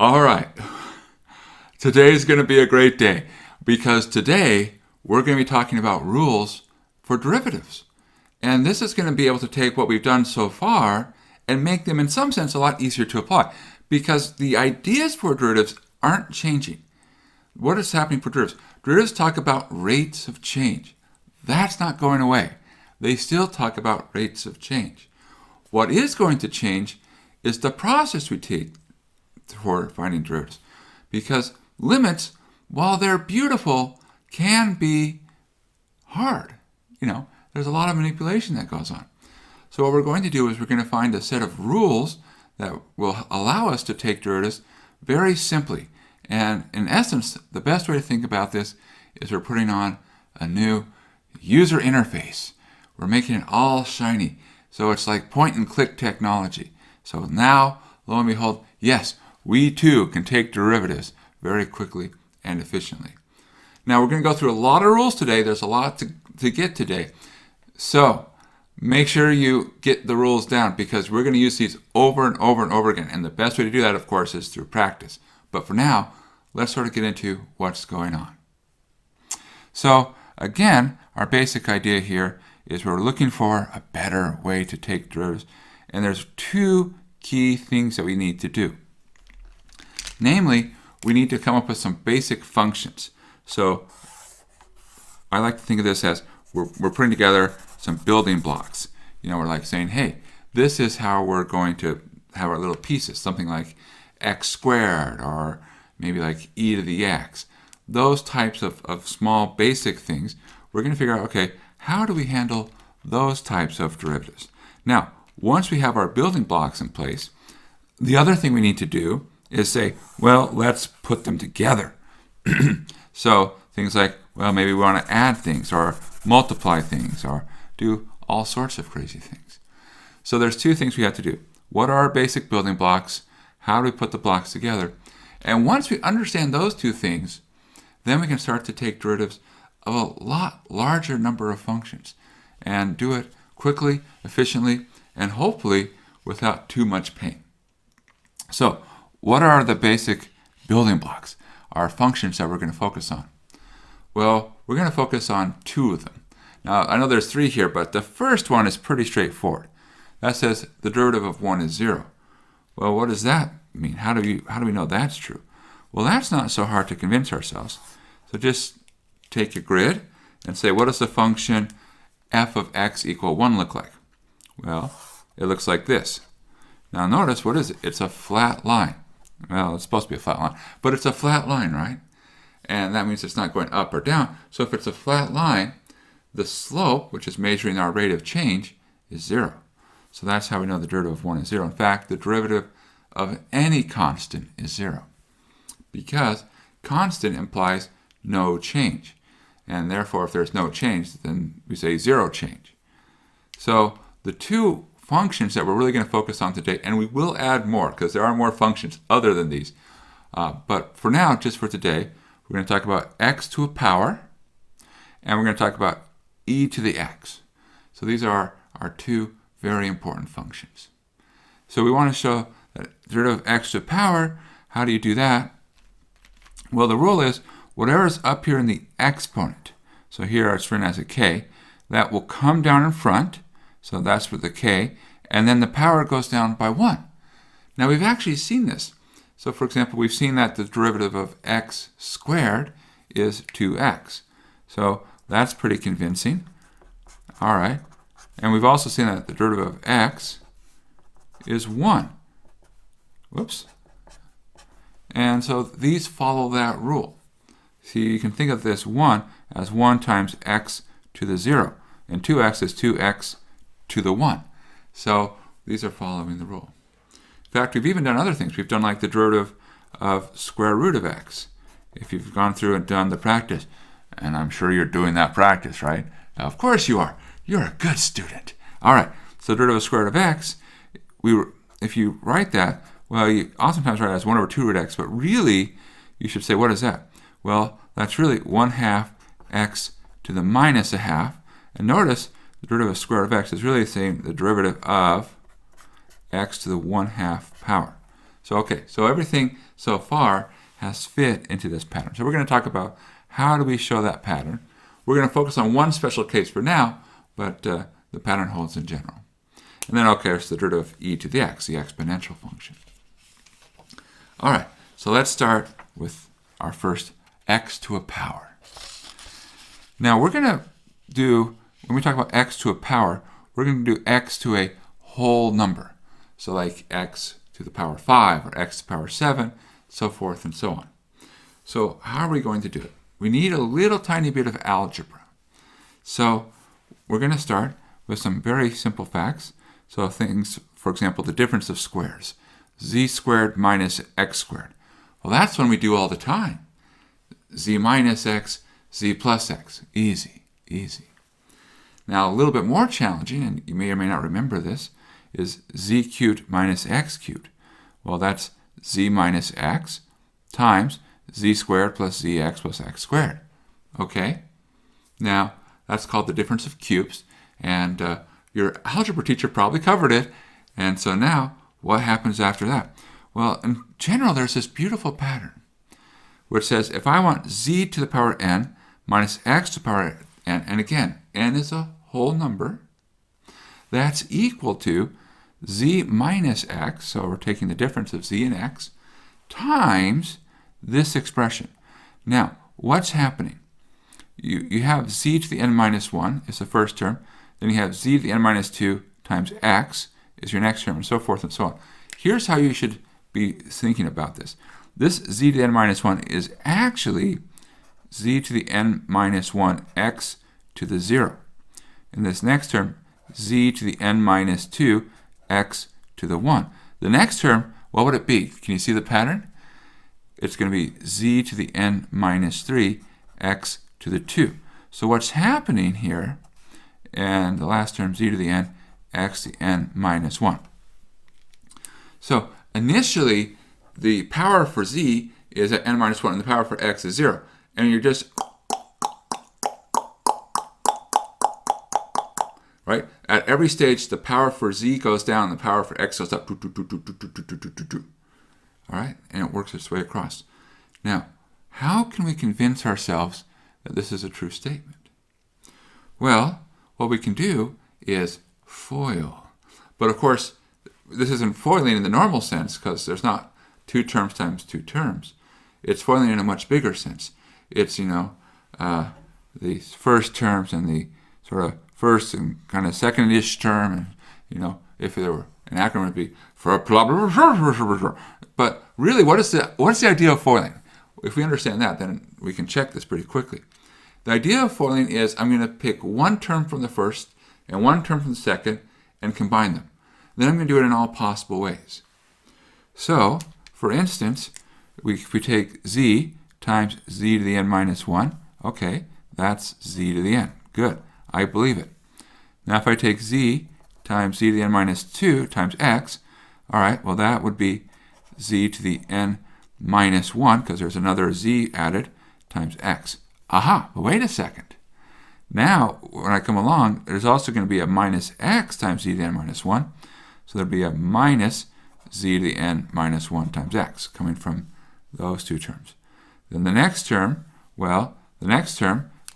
All right. Today's going to be a great day because today we're going to be talking about rules for derivatives. And this is going to be able to take what we've done so far and make them in some sense a lot easier to apply because the ideas for derivatives aren't changing. What is happening for derivatives? Derivatives talk about rates of change. That's not going away. They still talk about rates of change. What is going to change is the process we take for finding derivatives. Because limits, while they're beautiful, can be hard. There's a lot of manipulation that goes on. So what we're going to do is we're going to find a set of rules that will allow us to take derivatives very simply. And in essence, the best way to think about this is we're putting on a new user interface. We're making it all shiny. So it's like point and click technology. So now, lo and behold, yes, we too can take derivatives very quickly and efficiently. Now we're going to go through a lot of rules today. There's a lot to get today. So make sure you get the rules down because we're going to use these over and over and over again. And the best way to do that, of course, is through practice. But for now, let's sort of get into what's going on. So again, our basic idea here is we're looking for a better way to take derivatives. And there's two key things that we need to do. Namely, we need to come up with some basic functions. So I like to think of this as we're putting together some building blocks. We're like saying, hey, this is how we're going to have our little pieces, something like x squared or maybe like e to the x. Those types of small basic things, we're going to figure out, okay, how do we handle those types of derivatives? Now, once we have our building blocks in place, the other thing we need to do is say, well, let's put them together. So things like, well, maybe we want to add things or multiply things or do all sorts of crazy things. So there's two things we have to do. What are our basic building blocks? How do we put the blocks together? And once we understand those two things, then we can start to take derivatives of a lot larger number of functions and do it quickly, efficiently, and hopefully without too much pain. So what are the basic building blocks, our functions that we're going to focus on? Well, we're going to focus on two of them. Now, I know there's three here, but the first one is pretty straightforward. That says the derivative of 1 is 0. Well, what does that mean? How do we know that's true? Well, that's not so hard to convince ourselves. So just take a grid and say, what does the function f of x equal 1 look like? Well, it looks like this. Now notice, what is it? It's a flat line. Well, it's supposed to be a flat line, but it's a flat line, right? And that means it's not going up or down. So if it's a flat line, the slope, which is measuring our rate of change, is 0. So that's how we know the derivative of 1 is 0. In fact, the derivative of any constant is 0. Because constant implies no change. And therefore, if there's no change, then we say 0 change. So the two functions that we're really going to focus on today, and we will add more because there are more functions other than these. But for now, just for today, we're going to talk about x to a power, and we're going to talk about e to the x. So these are our two very important functions. So we want to show that derivative of x to the power. How do you do that? Well, the rule is whatever's up here in the exponent, so here it's written as a k, that will come down in front. So that's with the k, and then the power goes down by 1. Now we've actually seen this. So for example, we've seen that the derivative of x squared is 2x. So that's pretty convincing. All right. And we've also seen that the derivative of x is 1. Whoops. And so these follow that rule. See, you can think of this 1 as 1 times x to the 0. And 2x is 2x to the 1. So these are following the rule. In fact, we've even done other things. We've done like the derivative of square root of x. If you've gone through and done the practice, and I'm sure you're doing that practice, right? Now, of course you are. You're a good student. All right, so the derivative of square root of x, if you write that, well, you oftentimes write it as 1 over 2 root x, but really you should say, what is that? Well, that's really 1/2 x to the minus a half. And notice the derivative of square root of x is really the same, the derivative of x to the 1/2 power. So everything so far has fit into this pattern. So we're going to talk about how do we show that pattern. We're going to focus on one special case for now, but the pattern holds in general. And then, okay, it's the derivative of e to the x, the exponential function. All right, so let's start with our first x to a power. Now we're going to do, when we talk about x to a power, we're going to do x to a whole number. So like x to the power 5 or x to the power 7, so forth and so on. So how are we going to do it? We need a little tiny bit of algebra. So we're going to start with some very simple facts. So things, for example, the difference of squares. Z squared minus x squared. Well, that's one we do all the time. Z minus x, z plus x. Easy, easy. Now, a little bit more challenging, and you may or may not remember this, is z cubed minus x cubed. Well, that's z minus x times z squared plus zx plus x squared. Okay? Now, that's called the difference of cubes, and your algebra teacher probably covered it. And so now, what happens after that? Well, in general, there's this beautiful pattern which says if I want z to the power n minus x to the power n, and again, n is a whole number, that's equal to z minus x, so we're taking the difference of z and x, times this expression. Now, what's happening? You have z to the n minus 1 is the first term, then you have z to the n minus 2 times x is your next term, and so forth and so on. Here's how you should be thinking about this. This z to the n minus 1 is actually z to the n minus 1 x to the 0. In this next term, z to the n minus 2 x to the 1. The next term, what would it be? Can you see the pattern? It's going to be z to the n minus 3 x to the 2. So what's happening here, and the last term, z to the n x to the n minus 1. So initially, the power for z is at n minus 1, and the power for x is 0. And you're just, right? At every stage, the power for z goes down, and the power for x goes up. All right? And it works its way across. Now, how can we convince ourselves that this is a true statement? Well, what we can do is FOIL. But of course, this isn't foiling in the normal sense because there's not 2 terms times 2 terms. It's foiling in a much bigger sense. It's, the first terms and the sort of first and kind of second-ish term. And, if there were an acronym, it would be for blah, blah, blah, blah, blah. But really, what is the idea of foiling? If we understand that, then we can check this pretty quickly. The idea of foiling is I'm going to pick one term from the first and one term from the second and combine them. Then I'm going to do it in all possible ways. So, for instance, if we take z times z to the n minus 1, okay, that's z to the n. Good, I believe it. Now if I take z times z to the n minus 2 times x, all right, well that would be z to the n minus 1, because there's another z added, times x. Aha, but wait a second. Now, when I come along, there's also going to be a minus x times z to the n minus 1. So there'll be a minus z to the n minus 1 times x coming from those 2 terms. Then the next term,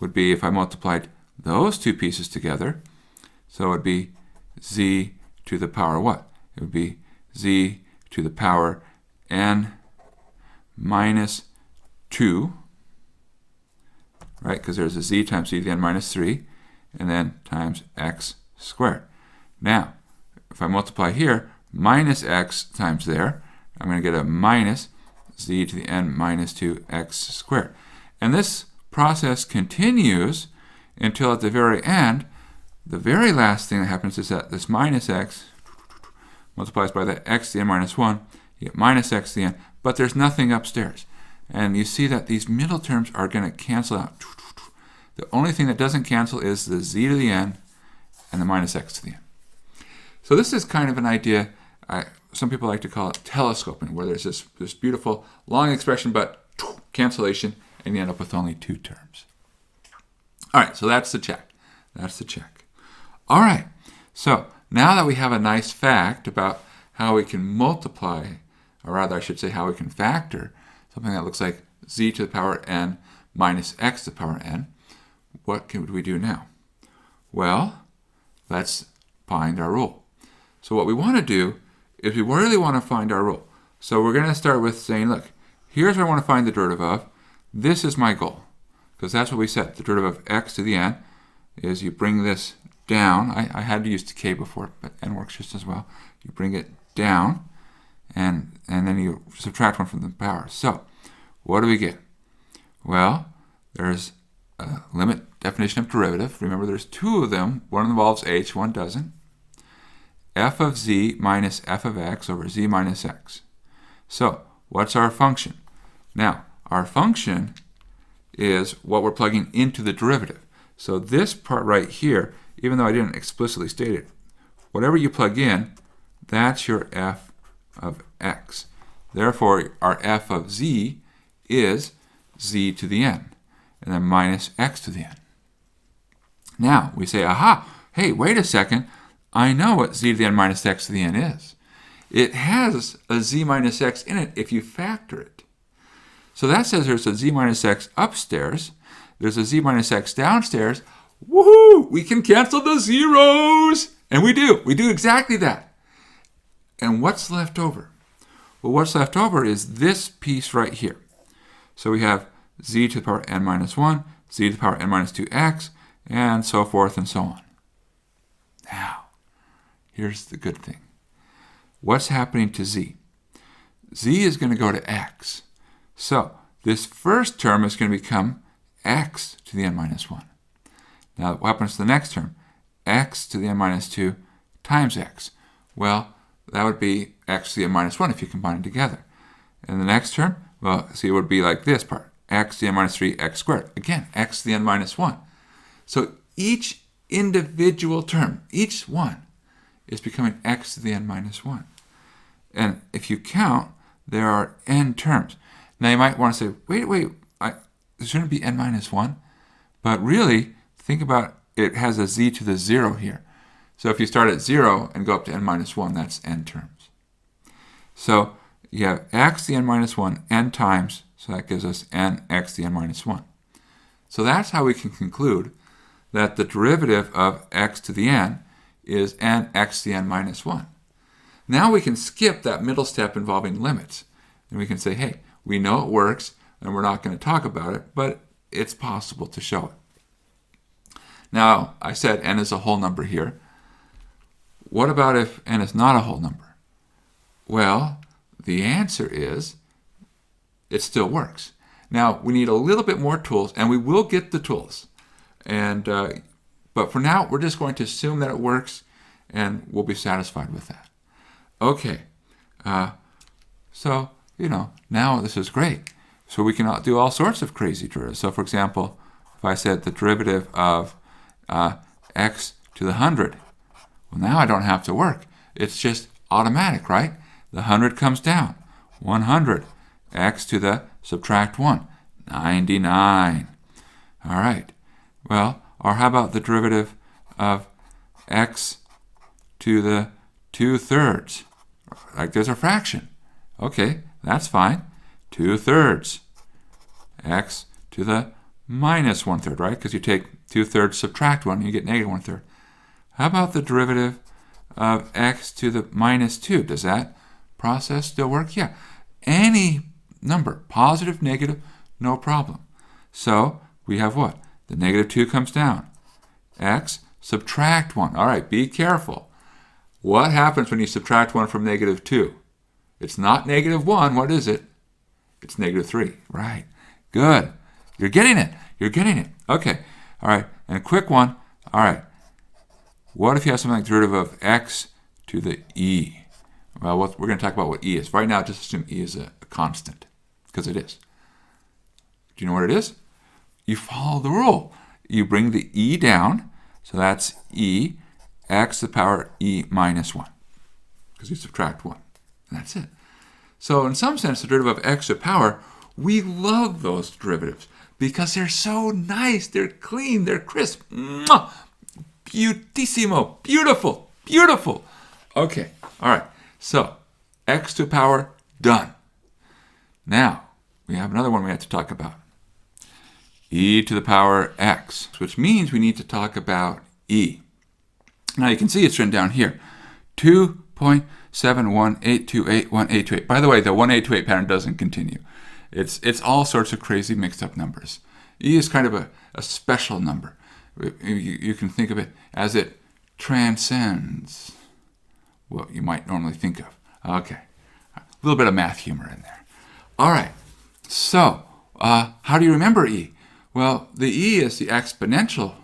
would be if I multiplied those 2 pieces together. So it would be z to the power what? It would be z to the power n minus 2, right? Because there's a z times z to the n minus 3, and then times x squared. Now, if I multiply here, minus x times there, I'm going to get a minus z to the n minus 2x squared. And this process continues until at the very end, the very last thing that happens is that this minus x multiplies by the x to the n minus 1, you get minus x to the n, but there's nothing upstairs. And you see that these middle terms are going to cancel out. The only thing that doesn't cancel is the z to the n and the minus x to the n. So this is kind of an idea, some people like to call it telescoping, where there's this beautiful long expression, but cancellation, and you end up with only 2 terms. All right, so that's the check. That's the check. All right, so now that we have a nice fact about how we can multiply or rather I should say how we can factor something that looks like z to the power n minus x to the power n, what can we do now? Well, let's find our rule. So what we want to do is we really want to find our rule. So we're going to start with saying, look, here's what I want to find the derivative of. This is my goal, because that's what we said. The derivative of x to the n is you bring this down. I had to use the k before, but n works just as well. You bring it down, and then you subtract 1 from the power. So what do we get? Well, there's a limit definition of derivative. Remember, there's 2 of them. One involves h, one doesn't. F of z minus f of x over z minus x. So what's our function? Now, our function is what we're plugging into the derivative. So this part right here, even though I didn't explicitly state it, whatever you plug in, that's your f of x. Therefore, our f of z is z to the n, and then minus x to the n. Now, we say, aha, hey, wait a second, I know what z to the n minus x to the n is. It has a z minus x in it if you factor it. So that says there's a z minus x upstairs, there's a z minus x downstairs. Woohoo! We can cancel the zeros! And we do exactly that. And what's left over? Well, what's left over is this piece right here. So we have z to the power n minus 1, z to the power n minus 2x, and so forth and so on. Now, here's the good thing. What's happening to z? Z is going to go to x. So this first term is going to become x to the n minus 1. Now, what happens to the next term? X to the n minus 2 times x. Well, that would be x to the n minus 1 if you combine it together. And the next term, well, see, it would be like this part. X to the n minus 3 x squared. Again, x to the n minus 1. So each individual term, each one, is becoming x to the n minus 1. And if you count, there are n terms. Now you might want to say, wait, there shouldn't be n minus 1. But really, think about it has a z to the 0 here. So if you start at 0 and go up to n minus 1, that's n terms. So you have x to the n minus 1 n times, so that gives us n x to the n minus 1. So that's how we can conclude that the derivative of x to the n is n x to the n minus 1. Now we can skip that middle step involving limits. And we can say, hey, we know it works, and we're not going to talk about it, but it's possible to show it. Now, I said n is a whole number here. What about if n is not a whole number? Well, the answer is it still works. Now, we need a little bit more tools, and we will get the tools. But for now, we're just going to assume that it works, and we'll be satisfied with that. Okay, so, now this is great. So we can do all sorts of crazy derivatives. So, for example, if I said the derivative of x to the 100, well, now I don't have to work. It's just automatic, right? The 100 comes down. 100. X to the subtract 1. 99. All right. Well, or how about the derivative of x to the 2/3? Like there's a fraction. Okay, that's fine. 2/3. X to the minus 1/3, right? Because you take 2/3, subtract 1, you get negative 1/3. How about the derivative of x to the minus 2? Does that process still work? Yeah. Any number, positive, negative, no problem. So we have what? The negative 2 comes down. X, subtract 1. All right, be careful. What happens when you subtract 1 from negative 2? It's not negative 1. What is it? It's negative 3. Right. Good. You're getting it. You're getting it. Okay. All right. And a quick one. All right. What if you have something like derivative of x to the e? Well, we're going to talk about what e is. Right now, just assume e is a constant, because it is. Do you know what it is? You follow the rule. You bring the e down, so that's e, x to the power e minus 1, because you subtract 1. And that's it. So in some sense, the derivative of x to the power, we love those derivatives because they're so nice, they're clean, they're crisp. Mwah! Beautissimo. Beautiful. Beautiful. Okay. All right. So x to the power Done. Now, we have another one we have to talk about. E to the power x, which means we need to talk about e. Now you can see it's written down here. 2.718281828. By the way, the 1828 pattern doesn't continue. It's all sorts of crazy mixed up numbers. E is kind of a special number. You can think of it as it transcends what you might normally think of. Okay, a little bit of math humor in there. All right, so how do you remember E? Well, the E is the exponential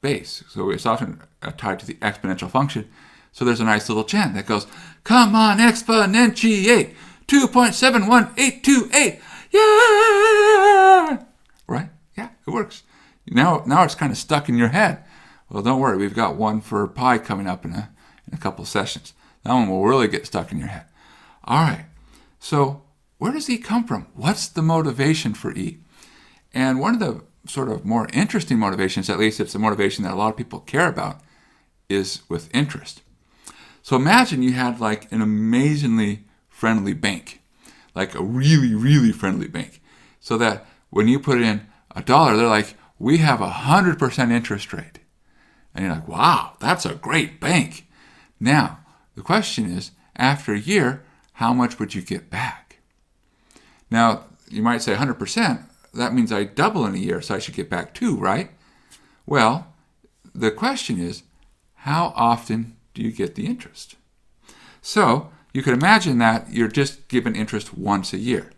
base, so it's often tied to the exponential function. So there's a nice little chant that goes, come on, exponentiate, 2.71828, yeah! Right? Yeah, it works. Now it's kind of stuck in your head. Well, don't worry, we've got one for pi coming up in a couple of sessions. That one will really get stuck in your head. All right, so where does E come from? What's the motivation for E? And one of the sort of more interesting motivations, at least it's a motivation that a lot of people care about, is with interest. So imagine you had like an amazingly friendly bank, like a really, really friendly bank, so that when you put in $1, they're like, we have 100% interest rate. And you're like, wow, that's a great bank. Now, the question is, after a year, how much would you get back? Now, you might say 100%, that means I double in a year, so I should get back 2, right? Well, the question is, how often do you get the interest? So you could imagine that you're just given interest once a year.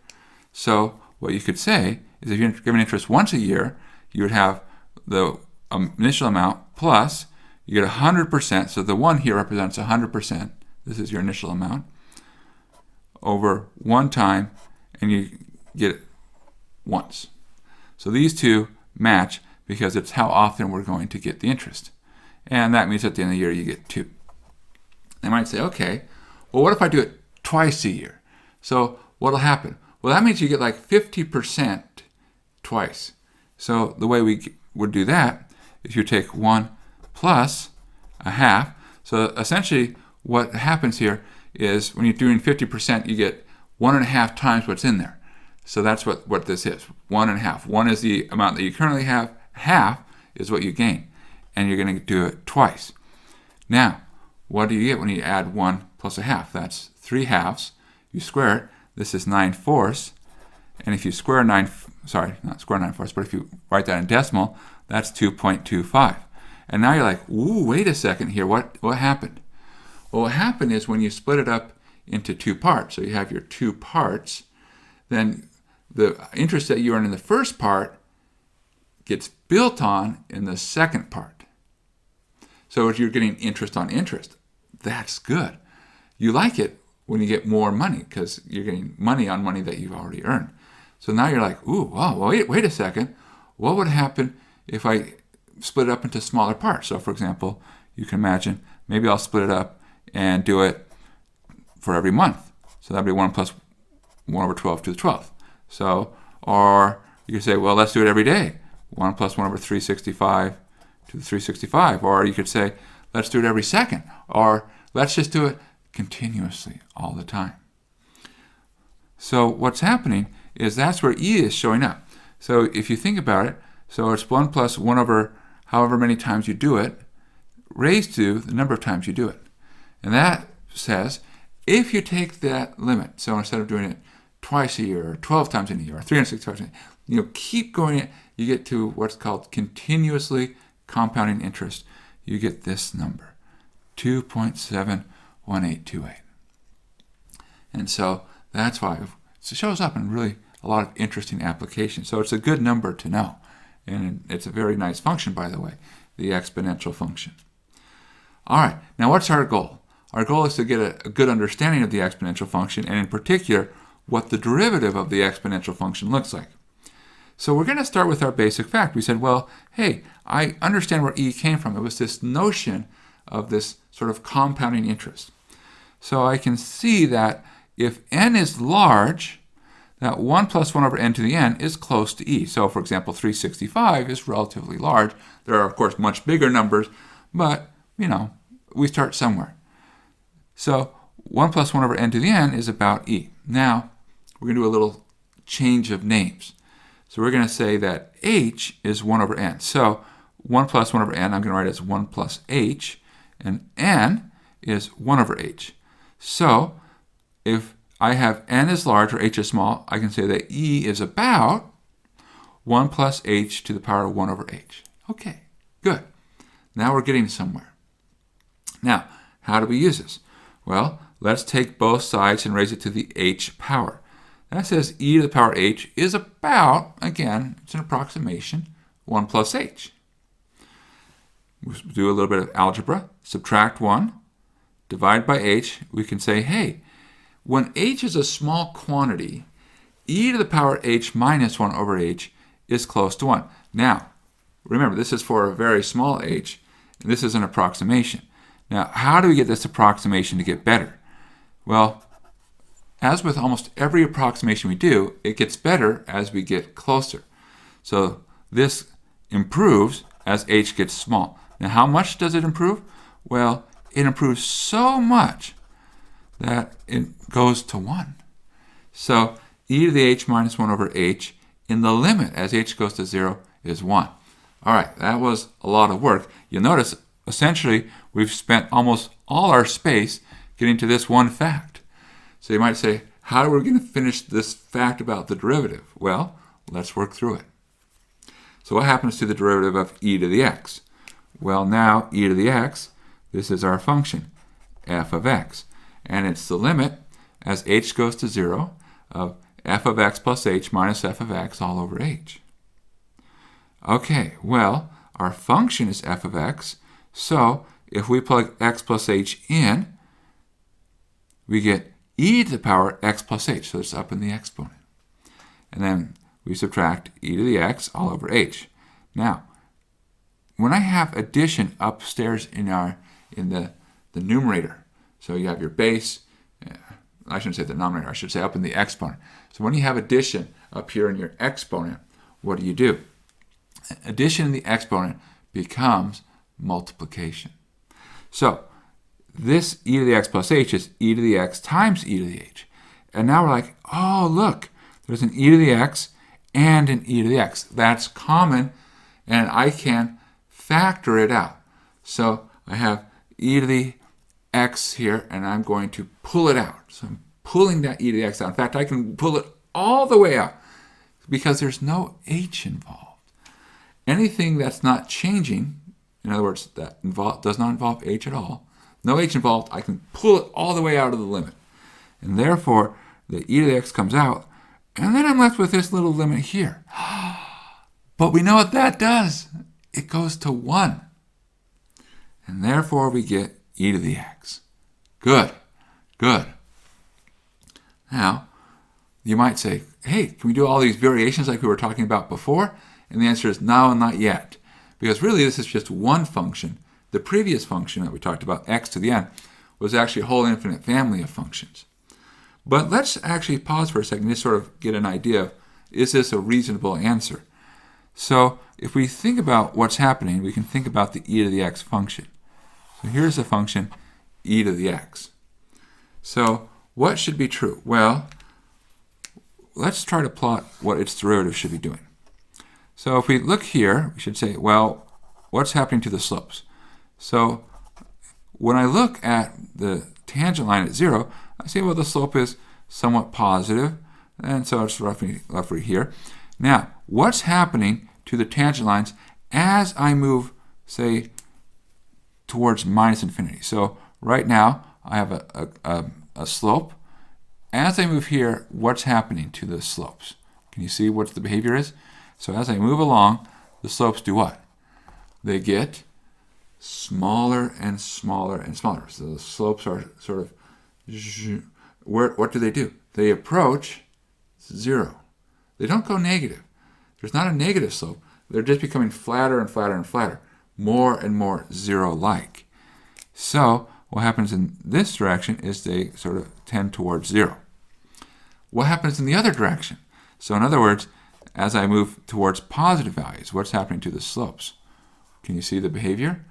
So what you could say is if you're given interest once a year, you would have the initial amount plus you get 100%. So the 1 here represents 100%. This is your initial amount over one time, and you get it once. So these two match because it's how often we're going to get the interest. And that means at the end of the year you get 2. They might say, okay, well, what if I do it twice a year? So what'll happen? Well, that means you get like 50% twice. So the way we would do that is you take 1 plus a half. So essentially what happens here is when you're doing 50%, you get 1.5 times what's in there. So that's what this is, 1.5. 1 is the amount that you currently have. Half is what you gain. And you're going to do it twice. Now, what do you get when you add 1 plus a half? That's 3 halves. You square it. This is 9/4. And if you square not square 9/4, but if you write that in decimal, that's 2.25. And now you're like, ooh, wait a second here. What happened? Well, what happened is when you split it up into 2 parts, so you have your 2 parts, then the interest that you earn in the first part gets built on in the second part. So if you're getting interest on interest, that's good. You like it when you get more money because you're getting money on money that you've already earned. So now you're like, ooh, wow, wait a second. What would happen if I split it up into smaller parts? So for example, you can imagine maybe I'll split it up and do it for every month. So that'd be 1 plus 1 over 12 to the 12th. So, or you could say, well, let's do it every day. 1 plus 1 over 365 to the 365. Or you could say, let's do it every second. Or let's just do it continuously all the time. So what's happening is that's where E is showing up. So if you think about it, so it's 1 plus 1 over however many times you do it, raised to the number of times you do it. And that says, if you take that limit, so instead of doing it twice a year, or 12 times in a year, or 365 times, keep going it, you get to what's called continuously compounding interest. You get this number, 2.71828. And so that's why it shows up in really a lot of interesting applications. So it's a good number to know. And it's a very nice function, by the way, the exponential function. All right, now what's our goal? Our goal is to get a good understanding of the exponential function, and in particular, what the derivative of the exponential function looks like. So we're going to start with our basic fact. We said, well, hey, I understand where E came from. It was this notion of this sort of compounding interest. So I can see that if n is large, that 1 plus 1 over n to the n is close to E. So for example, 365 is relatively large. There are, of course, much bigger numbers, but, we start somewhere. So 1 plus 1 over n to the n is about E. Now, we're going to do a little change of names. So we're going to say that h is 1 over n. So 1 plus 1 over n, I'm going to write as 1 plus h, and n is 1 over h. So if I have n is large or h is small, I can say that e is about 1 plus h to the power of 1 over h. Okay, good. Now we're getting somewhere. Now, how do we use this? Well, let's take both sides and raise it to the h power. That says e to the power h is about, again, it's an approximation, 1 plus h. We'll do a little bit of algebra. Subtract 1, divide by h. We can say, hey, when h is a small quantity, e to the power h minus 1 over h is close to 1. Now, remember, this is for a very small h, and this is an approximation. Now, how do we get this approximation to get better? Well, as with almost every approximation we do, it gets better as we get closer. So this improves as h gets small. Now, how much does it improve? Well, it improves so much that it goes to 1. So e to the h minus 1 over h in the limit as h goes to 0 is 1. All right, that was a lot of work. You'll notice, essentially, we've spent almost all our space getting to this one fact. So you might say, how are we going to finish this fact about the derivative? Well, let's work through it. So what happens to the derivative of e to the x? Well, now e to the x, this is our function, f of x. And it's the limit as h goes to 0 of f of x plus h minus f of x all over h. Okay, well, our function is f of x, so if we plug x plus h in, we get e to the power x plus h, so it's up in the exponent. And then we subtract e to the x all over h. Now, when I have addition upstairs in the numerator, so you have your base, I shouldn't say the denominator, I should say up in the exponent. So when you have addition up here in your exponent, what do? Addition in the exponent becomes multiplication. So this e to the x plus h is e to the x times e to the h. And now we're like, oh, look, there's an e to the x and an e to the x. That's common, and I can factor it out. So I have e to the x here, and I'm going to pull it out. So I'm pulling that e to the x out. In fact, I can pull it all the way out because there's no h involved. Anything that's not changing, in other words, that does not involve h at all, no h involved, I can pull it all the way out of the limit. And therefore, the e to the x comes out, and then I'm left with this little limit here. But we know what that does. It goes to 1. And therefore, we get e to the x. Good, good. Now, you might say, hey, can we do all these variations like we were talking about before? And the answer is no, not yet. Because really, this is just one function. The previous function that we talked about, x to the n, was actually a whole infinite family of functions. But let's actually pause for a second to sort of get an idea of, is this a reasonable answer? So if we think about what's happening, we can think about the e to the x function. So here's the function e to the x. So what should be true? Well, let's try to plot what its derivative should be doing. So if we look here, we should say, well, what's happening to the slopes? So when I look at the tangent line at 0, I say, well, the slope is somewhat positive, and so it's roughly here. Now, what's happening to the tangent lines as I move, say, towards minus infinity? So right now, I have a slope. As I move here, what's happening to the slopes? Can you see what the behavior is? So as I move along, the slopes do what? They get smaller and smaller and smaller. So the slopes are sort of, what do? They approach 0. They don't go negative. There's not a negative slope. They're just becoming flatter and flatter and flatter, more and more 0-like. So what happens in this direction is they sort of tend towards 0. What happens in the other direction? So in other words, as I move towards positive values, what's happening to the slopes? Can you see the behavior?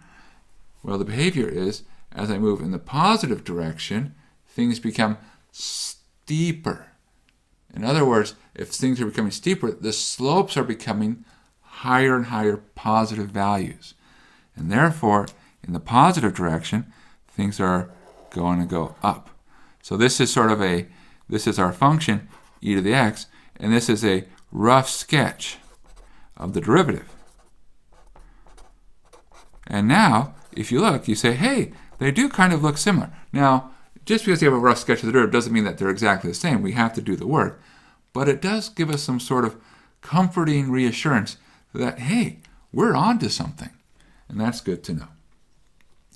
Well, the behavior is, as I move in the positive direction, things become steeper. In other words, if things are becoming steeper, the slopes are becoming higher and higher positive values. And therefore, in the positive direction, things are going to go up. So this is this is our function, e to the x, and this is a rough sketch of the derivative. And now, if you look, you say, hey, they do kind of look similar. Now, just because you have a rough sketch of the derivative doesn't mean that they're exactly the same. We have to do the work. But it does give us some sort of comforting reassurance that, hey, we're on to something. And that's good to know.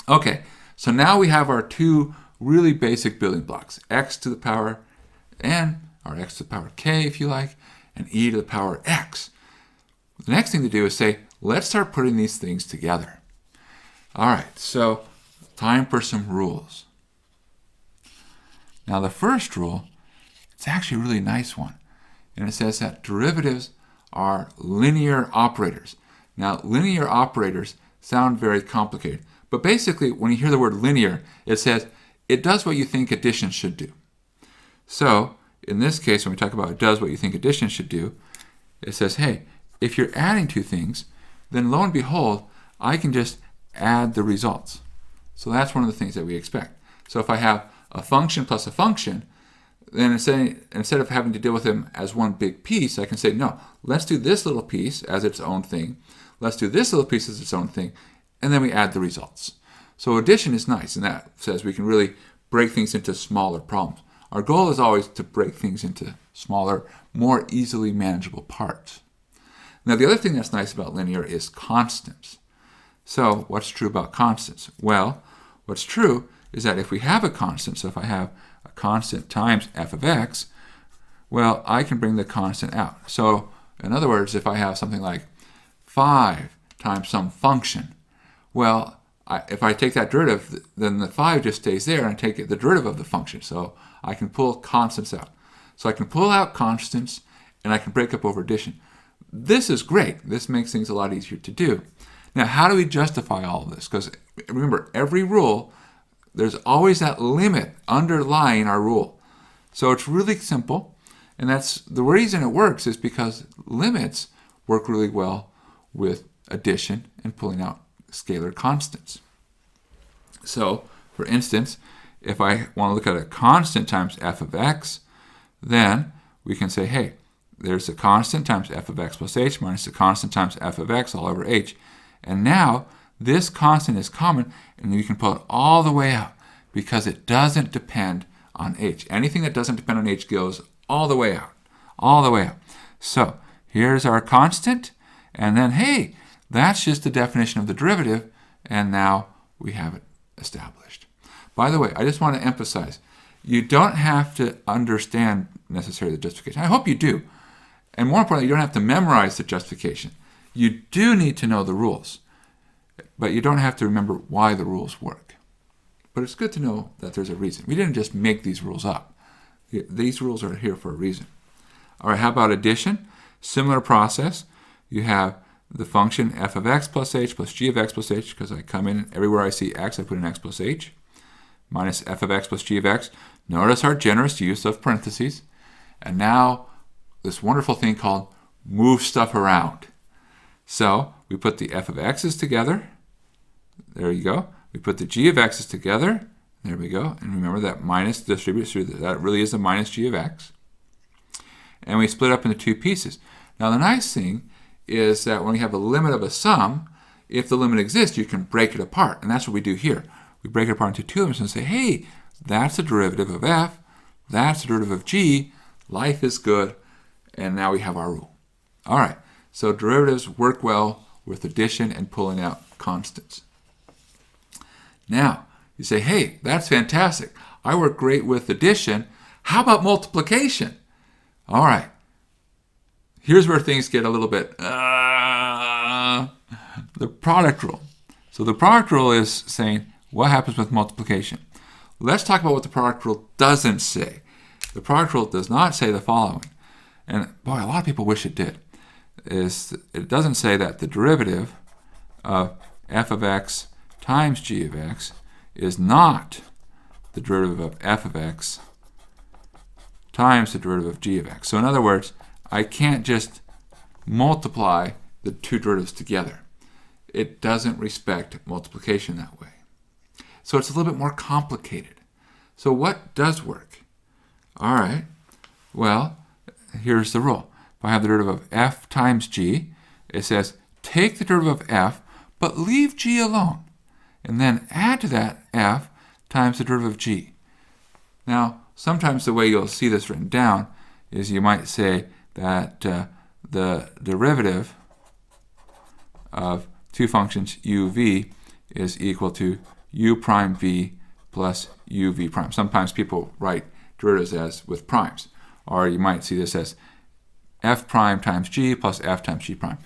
Okay, so now we have our two really basic building blocks, x to the power n, or x to the power k if you like, and e to the power x. The next thing to do is say, let's start putting these things together. All right, so time for some rules. Now the first rule, it's actually a really nice one. And it says that derivatives are linear operators. Now linear operators sound very complicated. But basically, when you hear the word linear, it says it does what you think addition should do. So in this case, when we talk about it does what you think addition should do, it says, hey, if you're adding two things, then lo and behold, I can just add the results. So that's one of the things that we expect. So if I have a function plus a function, then instead of having to deal with them as one big piece, I can say, no, let's do this little piece as its own thing. Let's do this little piece as its own thing. And then we add the results. So addition is nice, and that says we can really break things into smaller problems. Our goal is always to break things into smaller, more easily manageable parts. Now the other thing that's nice about linear is constants. So what's true about constants? Well, what's true is that if we have a constant, so if I have a constant times f of x, well, I can bring the constant out. So in other words, if I have something like 5 times some function, well, if I take that derivative, then the 5 just stays there, and I take the derivative of the function. So I can pull constants out. So I can pull out constants, and I can break up over addition. This is great. This makes things a lot easier to do. Now, how do we justify all of this? Because remember, every rule, there's always that limit underlying our rule. So it's really simple, and that's the reason it works is because limits work really well with addition and pulling out scalar constants. So, for instance, if I want to look at a constant times f of x, then we can say, hey, there's a constant times f of x plus h minus the constant times f of x all over h. And now this constant is common, and you can pull it all the way out because it doesn't depend on h. Anything that doesn't depend on h goes all the way out, all the way out. So here's our constant, and then, hey, that's just the definition of the derivative, and now we have it established. By the way, I just want to emphasize, you don't have to understand necessarily the justification. I hope you do. And more importantly, you don't have to memorize the justification. You do need to know the rules, but you don't have to remember why the rules work. But it's good to know that there's a reason. We didn't just make these rules up. These rules are here for a reason. All right, how about addition? Similar process. You have the function f of x plus h plus g of x plus h, because I come in everywhere I see x, I put in x plus h, minus f of x plus g of x. Notice our generous use of parentheses. And now this wonderful thing called move stuff around. So we put the f of x's together. There you go. We put the g of x's together. There we go. And remember that minus distributes through that really is a minus g of x. And we split up into two pieces. Now the nice thing is that when you have a limit of a sum, if the limit exists, you can break it apart. And that's what we do here. We break it apart into two limits and say, hey, that's the derivative of f, that's the derivative of g, life is good, and now we have our rule. All right, so derivatives work well with addition and pulling out constants. Now, you say, hey, that's fantastic. I work great with addition. How about multiplication? All right. Here's where things get a little bit, the product rule. So the product rule is saying, what happens with multiplication? Let's talk about what the product rule doesn't say. The product rule does not say the following. And boy, a lot of people wish it did. It doesn't say that the derivative of f of x times g of x is not the derivative of f of x times the derivative of g of x. So in other words, I can't just multiply the two derivatives together. It doesn't respect multiplication that way. So it's a little bit more complicated. So what does work? All right, well, here's the rule. If I have the derivative of f times g, it says take the derivative of f, but leave g alone, and then add to that f times the derivative of g. Now, sometimes the way you'll see this written down is you might say that the derivative of two functions u, v is equal to u prime v plus u v prime. Sometimes people write derivatives as with primes, or you might see this as f prime times g plus f times g prime.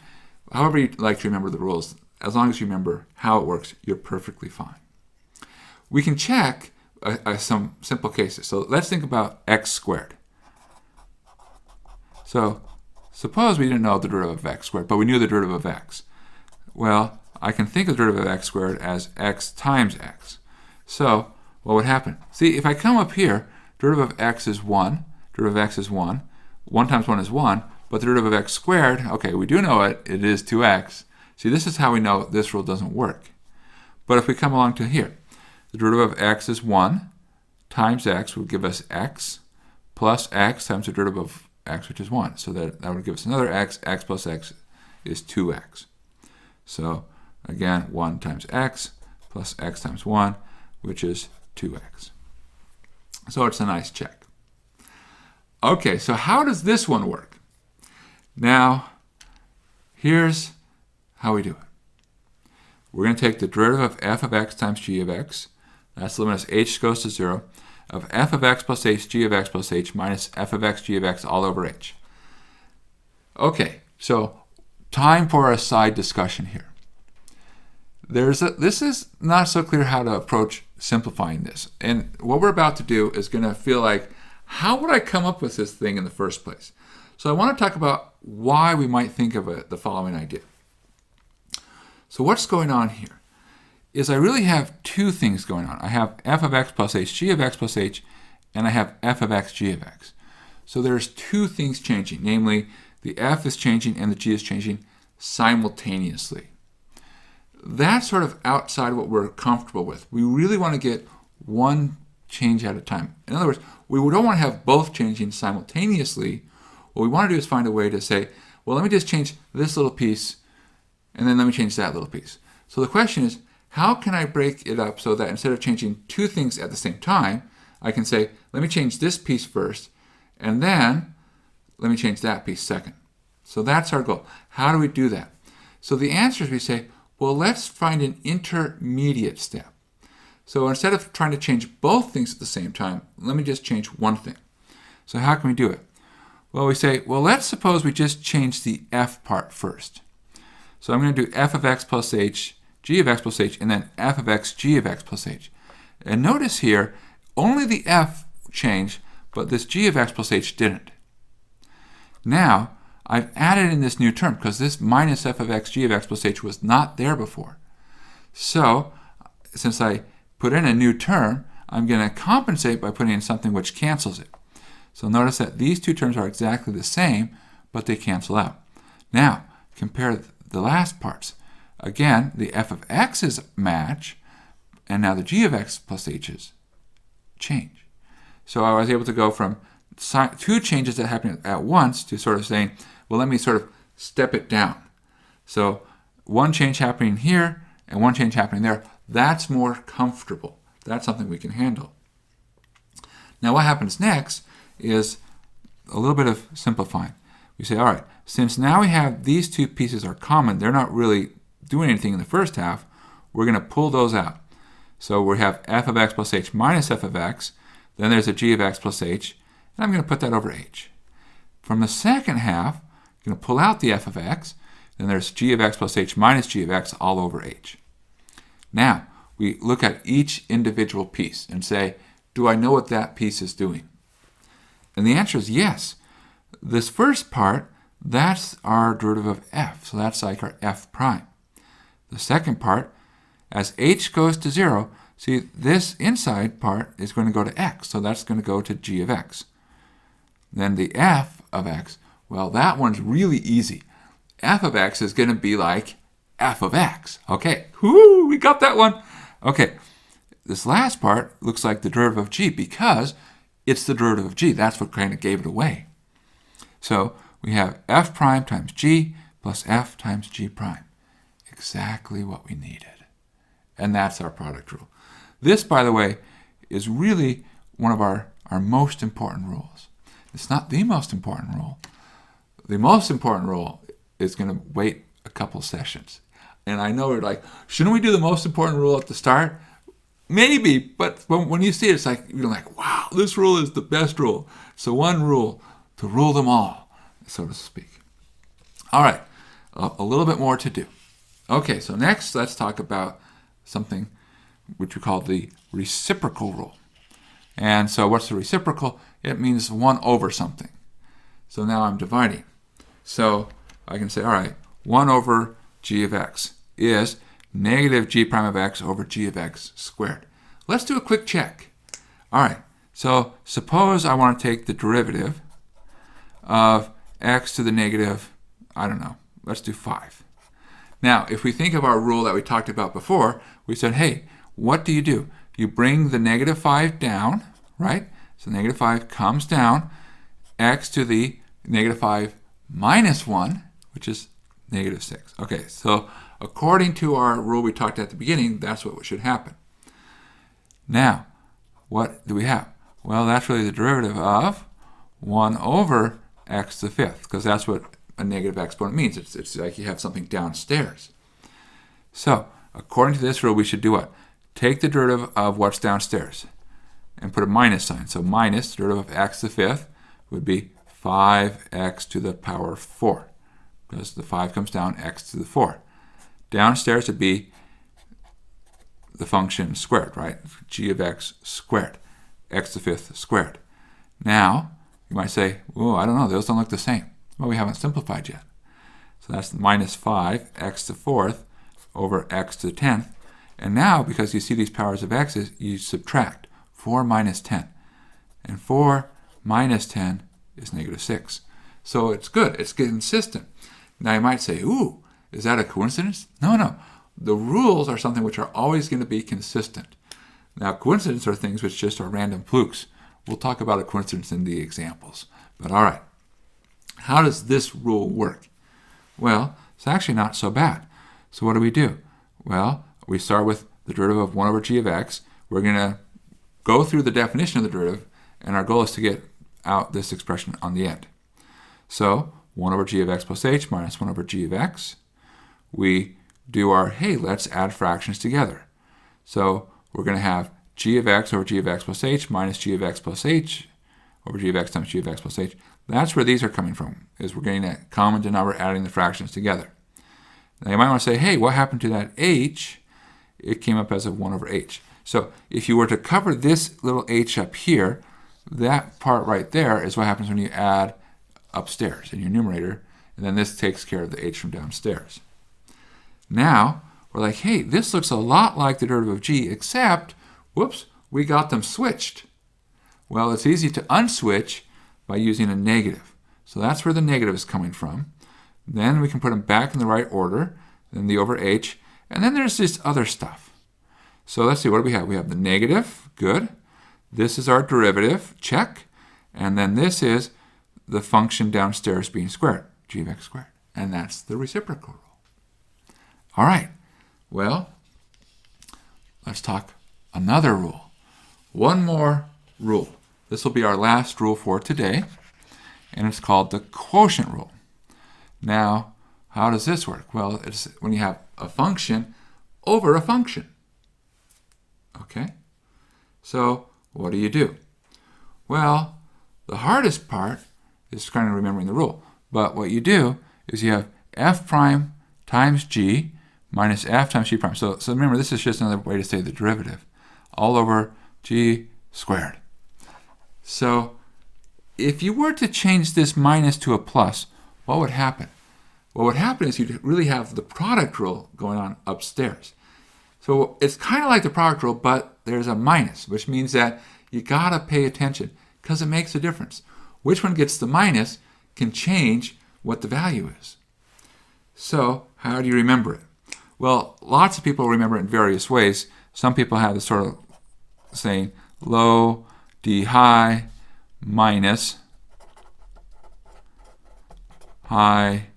However you like to remember the rules, as long as you remember how it works, you're perfectly fine. We can check some simple cases. So let's think about x squared. So suppose we didn't know the derivative of x squared, but we knew the derivative of x. Well, I can think of the derivative of x squared as x times x. So what would happen? See, if I come up here, derivative of x is 1, derivative of x is 1, 1 times 1 is 1, but the derivative of x squared, okay, we do know it is 2x. See, this is how we know this rule doesn't work. But if we come along to here, the derivative of x is 1 times x would give us x plus x times the derivative of x, which is 1. So that would give us another x. X plus x is 2x. So again, 1 times x plus x times 1, which is 2x. So it's a nice check. Okay, so how does this one work? Now, here's how we do it. We're going to take the derivative of f of x times g of x. That's the limit as h goes to 0, of f of x plus h, g of x plus h, minus f of x, g of x, all over h. Okay, so time for a side discussion here. This is not so clear how to approach simplifying this. And what we're about to do is going to feel like, how would I come up with this thing in the first place? So I want to talk about why we might think of the following idea. So what's going on here is I really have two things going on. I have f of x plus h, g of x plus h, and I have f of x, g of x. So there's two things changing, namely the f is changing and the g is changing simultaneously. That's sort of outside what we're comfortable with. We really want to get one change at a time. In other words, we don't want to have both changing simultaneously. What we want to do is find a way to say, well, let me just change this little piece, and then let me change that little piece. So the question is, how can I break it up so that instead of changing two things at the same time, I can say, let me change this piece first, and then let me change that piece second. So that's our goal. How do we do that? So the answer is we say, well, let's find an intermediate step. So instead of trying to change both things at the same time, let me just change one thing. So how can we do it? Well, we say, well, let's suppose we just change the f part first. So I'm going to do f of x plus h, g of x plus h, and then f of x, g of x plus h. And notice here, only the f changed, but this g of x plus h didn't. Now, I've added in this new term because this minus f of x, g of x plus h was not there before. So, since I put in a new term, I'm going to compensate by putting in something which cancels it. So notice that these two terms are exactly the same, but they cancel out. Now, compare the last parts. Again, the f of x's match, and now the g of x plus h's change. So I was able to go from two changes that happen at once to sort of saying, well, let me sort of step it down. So one change happening here and one change happening there, that's more comfortable. That's something we can handle. Now what happens next is a little bit of simplifying. We say, all right, since now we have these two pieces are common, they're not really doing anything in the first half, we're going to pull those out. So we have f of x plus h minus f of x, then there's a g of x plus h, and I'm going to put that over h. From the second half, I'm going to pull out the f of x, then there's g of x plus h minus g of x all over h. Now, we look at each individual piece and say, do I know what that piece is doing? And the answer is yes. This first part, that's our derivative of f, so that's like our f prime. The second part, as h goes to 0, see this inside part is going to go to x, so that's going to go to g of x. Then the f of x, well, that one's really easy. F of x is going to be like f of x. Okay, whoo, we got that one. Okay, this last part looks like the derivative of g because it's the derivative of g. That's what kind of gave it away. So we have f prime times g plus f times g prime. Exactly what we needed. And that's our product rule. This, by the way, is really one of our most important rules. It's not the most important rule. The most important rule is going to wait a couple sessions. And I know you're like, shouldn't we do the most important rule at the start? Maybe, but when you see it, it's like, you're like, wow, this rule is the best rule. So one rule to rule them all, so to speak. All right, a little bit more to do. Okay, so next let's talk about something which we call the reciprocal rule. And so what's the reciprocal? It means 1 over something. So now I'm dividing. So I can say, all right, 1 over g of x is negative g prime of x over g of x squared. Let's do a quick check. All right, so suppose I want to take the derivative of x to the negative, I don't know, let's do 5. Now, if we think of our rule that we talked about before, we said, hey, what do? You bring the negative 5 down, right? So negative 5 comes down, x to the negative 5 minus 1, which is negative 6. Okay, so according to our rule we talked at the beginning, that's what should happen. Now, what do we have? Well, that's really the derivative of 1 over x to the 5th, because that's what a negative exponent means. It's like you have something downstairs. So, according to this rule, we should do what? Take the derivative of what's downstairs and put a minus sign. So minus the derivative of x to the 5th would be 5x to the power 4, because the 5 comes down, x to the 4. Downstairs would be the function squared, right? G of x squared, x to the 5th squared. Now, you might say, oh, I don't know, those don't look the same. Well, we haven't simplified yet. So that's minus 5, x to the 4th over x to the 10th. And now, because you see these powers of x's, you subtract 4 minus 10. And 4 minus 10 is negative 6. So it's good. It's consistent. Now, you might say, ooh, is that a coincidence? No. The rules are something which are always going to be consistent. Now, coincidences are things which just are random flukes. We'll talk about a coincidence in the examples. But all right, how does this rule work? Well, it's actually not so bad. So what do? Well, we start with the derivative of 1 over g of x. We're going to go through the definition of the derivative, and our goal is to get out this expression on the end. So 1 over g of x plus h minus 1 over g of x. We do our, hey, let's add fractions together. So we're going to have g of x over g of x plus h minus g of x plus h over g of x times g of x plus h. That's where these are coming from, is we're getting a common denominator, adding the fractions together. Now you might want to say, hey, what happened to that h? It came up as a 1 over h. So if you were to cover this little h up here, that part right there is what happens when you add upstairs in your numerator, and then this takes care of the h from downstairs. Now, we're like, hey, this looks a lot like the derivative of g, except, whoops, we got them switched. Well, it's easy to unswitch by using a negative. So that's where the negative is coming from. Then we can put them back in the right order, then the over h, and then there's this other stuff. So let's see, what do we have? We have the negative, good. This is our derivative, check. And then this is the function downstairs being squared, g of x squared. And that's the reciprocal rule. All right, well, let's talk another rule. One more rule. This will be our last rule for today, and it's called the quotient rule. Now, how does this work? Well, it's when you have a function over a function. Okay? So, what do? Well, the hardest part is kind of remembering the rule. But what you do is you have f prime times g minus f times g prime. So remember, this is just another way to say the derivative. All over g squared. So if you were to change this minus to a plus, what would happen? What would happen is you'd really have the product rule going on upstairs. So it's kind of like the product rule, but there's a minus, which means that you got to pay attention because it makes a difference. which one gets the minus can change what the value is. So how do you remember it? Well, lots of people remember it in various ways. Some people have this sort of saying low d high minus high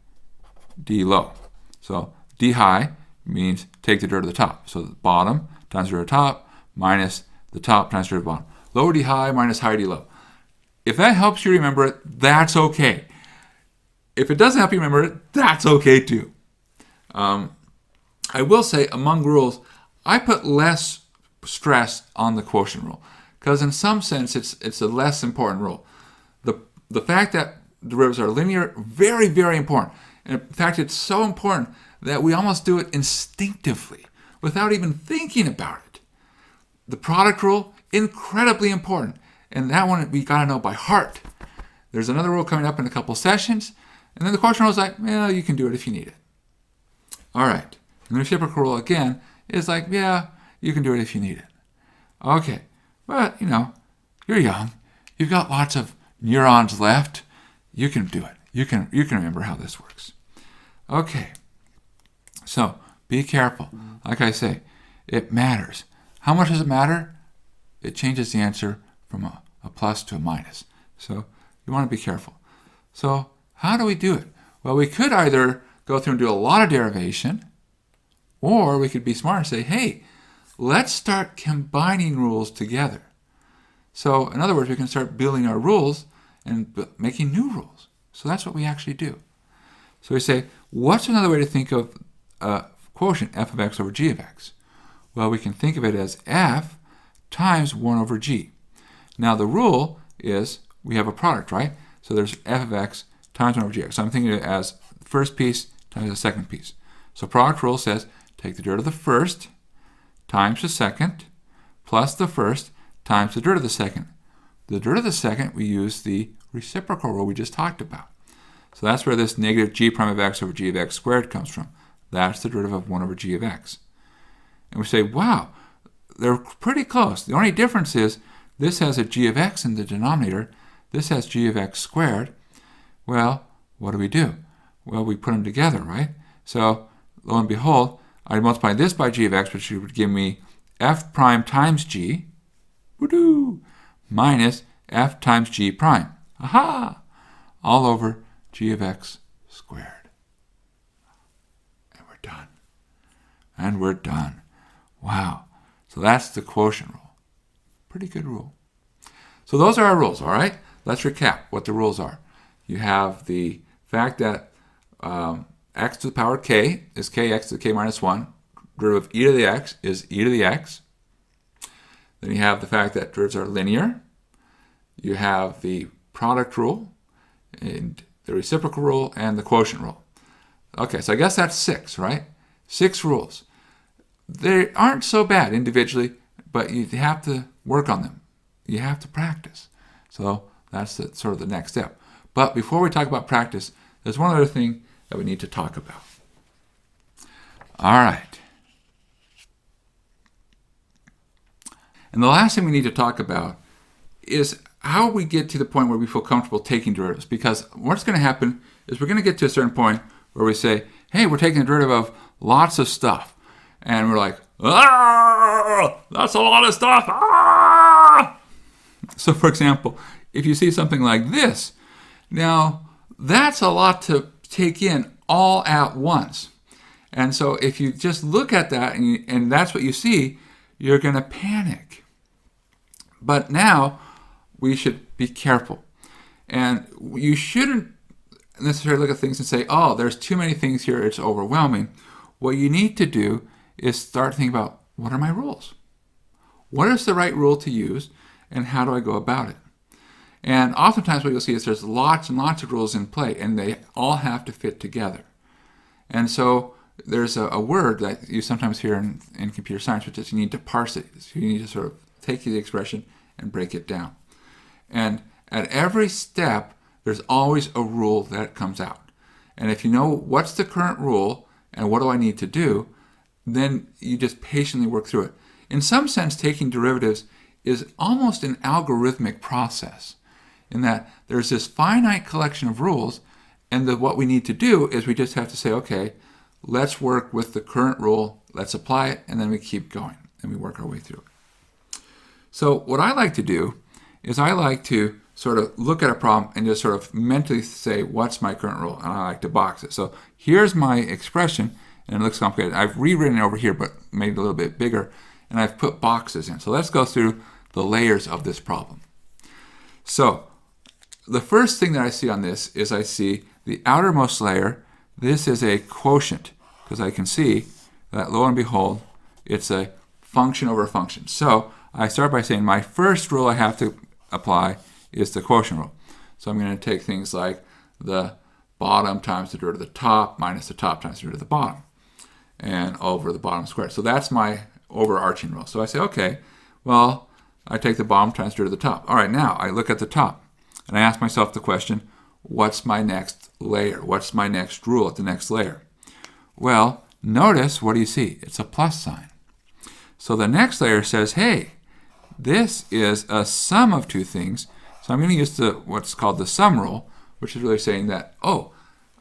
d low. So d high means take the derivative of the top. So the bottom times the derivative of the top minus the top times the derivative of the bottom. Low d high minus high d low. If that helps you remember it, that's okay. If it doesn't help you remember it, that's okay too. I will say among rules, I put less stress on the quotient rule because in some sense it's a less important rule. The fact that derivatives are linear, very, very important. And in fact, it's so important that we almost do it instinctively without even thinking about it. The product rule, incredibly important. And that one we got to know by heart. There's another rule coming up in a couple sessions. And then the quotient rule is like, well, you can do it if you need it. All right. And the reciprocal rule, again, is like, yeah, you can do it if you need it. Okay. But, you're young. You've got lots of neurons left. You can do it. You can remember how this works. Okay. So, be careful. Like I say, it matters. How much does it matter? It changes the answer from a plus to a minus. So, you want to be careful. So, how do we do it? Well, we could either go through and do a lot of derivation, or we could be smart and say, hey, let's start combining rules together. So, in other words, we can start building our rules and making new rules. So that's what we actually do. So we say, what's another way to think of a quotient, f of x over g of x? Well, we can think of it as f times 1 over g. Now, the rule is we have a product, right? So there's f of x times 1 over gx. So I'm thinking of it as the first piece times the second piece. So product rule says take the derivative of the first times the second plus the first times the derivative of the second. The derivative of the second, we use the reciprocal rule we just talked about. So that's where this negative g prime of x over g of x squared comes from. That's the derivative of 1 over g of x. And we say, wow, they're pretty close. The only difference is this has a g of x in the denominator. This has g of x squared. Well, what do? Well, we put them together, right? So, lo and behold, I multiply this by g of x, which would give me f prime times g, minus f times g prime. Aha! All over g of x squared. And we're done. And we're done. Wow. So that's the quotient rule. Pretty good rule. So those are our rules, all right? Let's recap what the rules are. You have the fact that x to the power k is kx to the k minus 1. Derivative of e to the x is e to the x. Then you have the fact that derivatives are linear. You have the product rule, and the reciprocal rule, and the quotient rule. Okay, so I guess that's 6, right? 6 rules. They aren't so bad individually, but you have to work on them. You have to practice. So that's sort of the next step. But before we talk about practice, there's one other thing that we need to talk about. All right. And the last thing we need to talk about is how we get to the point where we feel comfortable taking derivatives. Because what's going to happen is we're going to get to a certain point where we say, hey, we're taking the derivative of lots of stuff. And we're like, that's a lot of stuff. Ah! So, for example, if you see something like this, now that's a lot to take in all at once. And so if you just look at that and that's what you see, you're going to panic. But now we should be careful. And you shouldn't necessarily look at things and say, oh, there's too many things here, it's overwhelming. What you need to do is start thinking about, what are my rules? What is the right rule to use, and how do I go about it? And oftentimes what you'll see is there's lots and lots of rules in play, and they all have to fit together. And so there's a word that you sometimes hear in computer science, which is you need to parse it. So you need to sort of take the expression and break it down. And at every step, there's always a rule that comes out. And if you know what's the current rule and what do I need to do, then you just patiently work through it. In some sense, taking derivatives is almost an algorithmic process. in that there's this finite collection of rules, and what we need to do is we just have to say, okay, let's work with the current rule, let's apply it, and then we keep going, and we work our way through it. So what I like to do is I like to sort of look at a problem and just sort of mentally say, what's my current rule? And I like to box it. So here's my expression, and it looks complicated. I've rewritten it over here, but made it a little bit bigger, and I've put boxes in. So let's go through the layers of this problem. So the first thing that I see on this is I see the outermost layer. This is a quotient, because I can see that, lo and behold, it's a function over a function. So I start by saying my first rule I have to apply is the quotient rule. So I'm going to take things like the bottom times the root of the top minus the top times the root of the bottom, and over the bottom squared. So that's my overarching rule. So I say, okay, well, I take the bottom times the root of the top. All right, now I look at the top, and I ask myself the question, what's my next layer? What's my next rule at the next layer? Well, notice, what do you see? It's a plus sign. So the next layer says, hey, this is a sum of two things. So I'm going to use what's called the sum rule, which is really saying that, oh,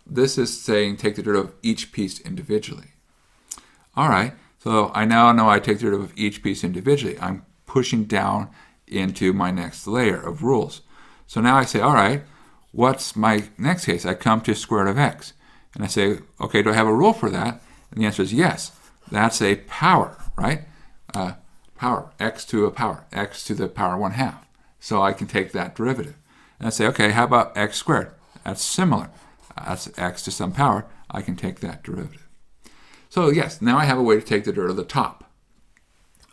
this is saying take the derivative of each piece individually. All right, so I now know I take the derivative of each piece individually. I'm pushing down into my next layer of rules. So now I say, all right, what's my next case? I come to square root of x. And I say, okay, do I have a rule for that? And the answer is yes. That's a power, right? Power, x to a power, x to the power 1/2. So I can take that derivative. And I say, okay, how about x squared? That's similar. That's x to some power. I can take that derivative. So yes, now I have a way to take the derivative of the top.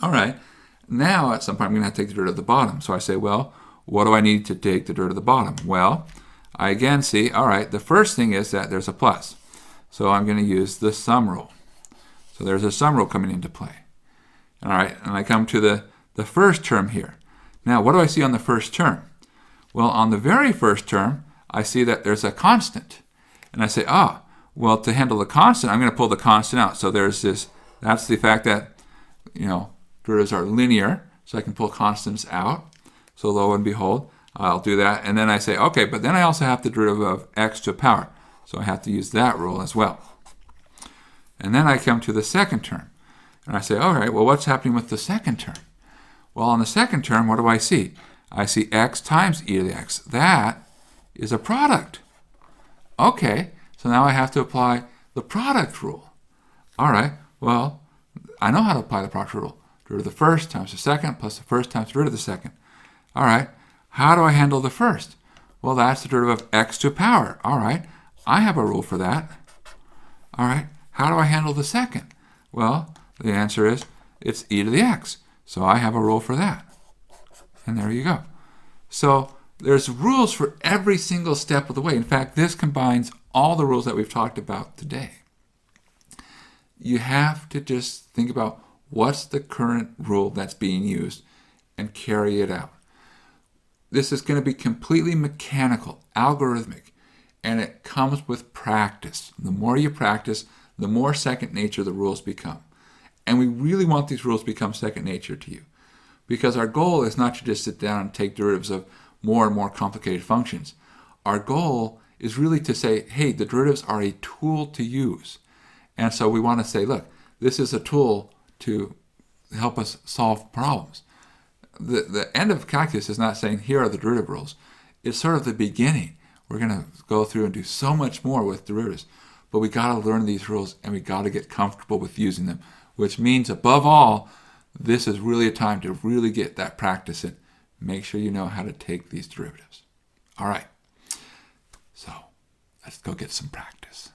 All right, now at some point I'm going to have to take the derivative of the bottom. So I say, well, what do I need to take the derivative of the bottom? Well, I again see, all right, the first thing is that there's a plus. So I'm going to use the sum rule. So there's a sum rule coming into play. All right, and I come to the first term here. Now, what do I see on the first term? Well, on the very first term, I see that there's a constant. And I say, well, to handle the constant, I'm going to pull the constant out. So there's this, that's the fact that, derivatives are linear, so I can pull constants out. So lo and behold, I'll do that. And then I say, okay, but then I also have the derivative of x to a power. So I have to use that rule as well. And then I come to the second term. And I say, all right, well, what's happening with the second term? Well, on the second term, what do I see? I see x times e to the x. That is a product. Okay, so now I have to apply the product rule. All right, well, I know how to apply the product rule. Derivative of the first times the second plus the first times the root of the second. All right, how do I handle the first? Well, that's the derivative of x to a power. All right, I have a rule for that. All right, how do I handle the second? Well, the answer is it's e to the x. So I have a rule for that. And there you go. So there's rules for every single step of the way. In fact, this combines all the rules that we've talked about today. You have to just think about what's the current rule that's being used and carry it out. This is going to be completely mechanical, algorithmic, and it comes with practice. The more you practice, the more second nature the rules become. And we really want these rules to become second nature to you, because our goal is not to just sit down and take derivatives of more and more complicated functions. Our goal is really to say, hey, the derivatives are a tool to use. And so we want to say, look, this is a tool to help us solve problems. The end of calculus is not saying, here are the derivative rules. It's sort of the beginning. We're going to go through and do so much more with derivatives. But we got to learn these rules, and we got to get comfortable with using them, which means, above all, this is really a time to really get that practice in. Make sure you know how to take these derivatives. All right, so let's go get some practice.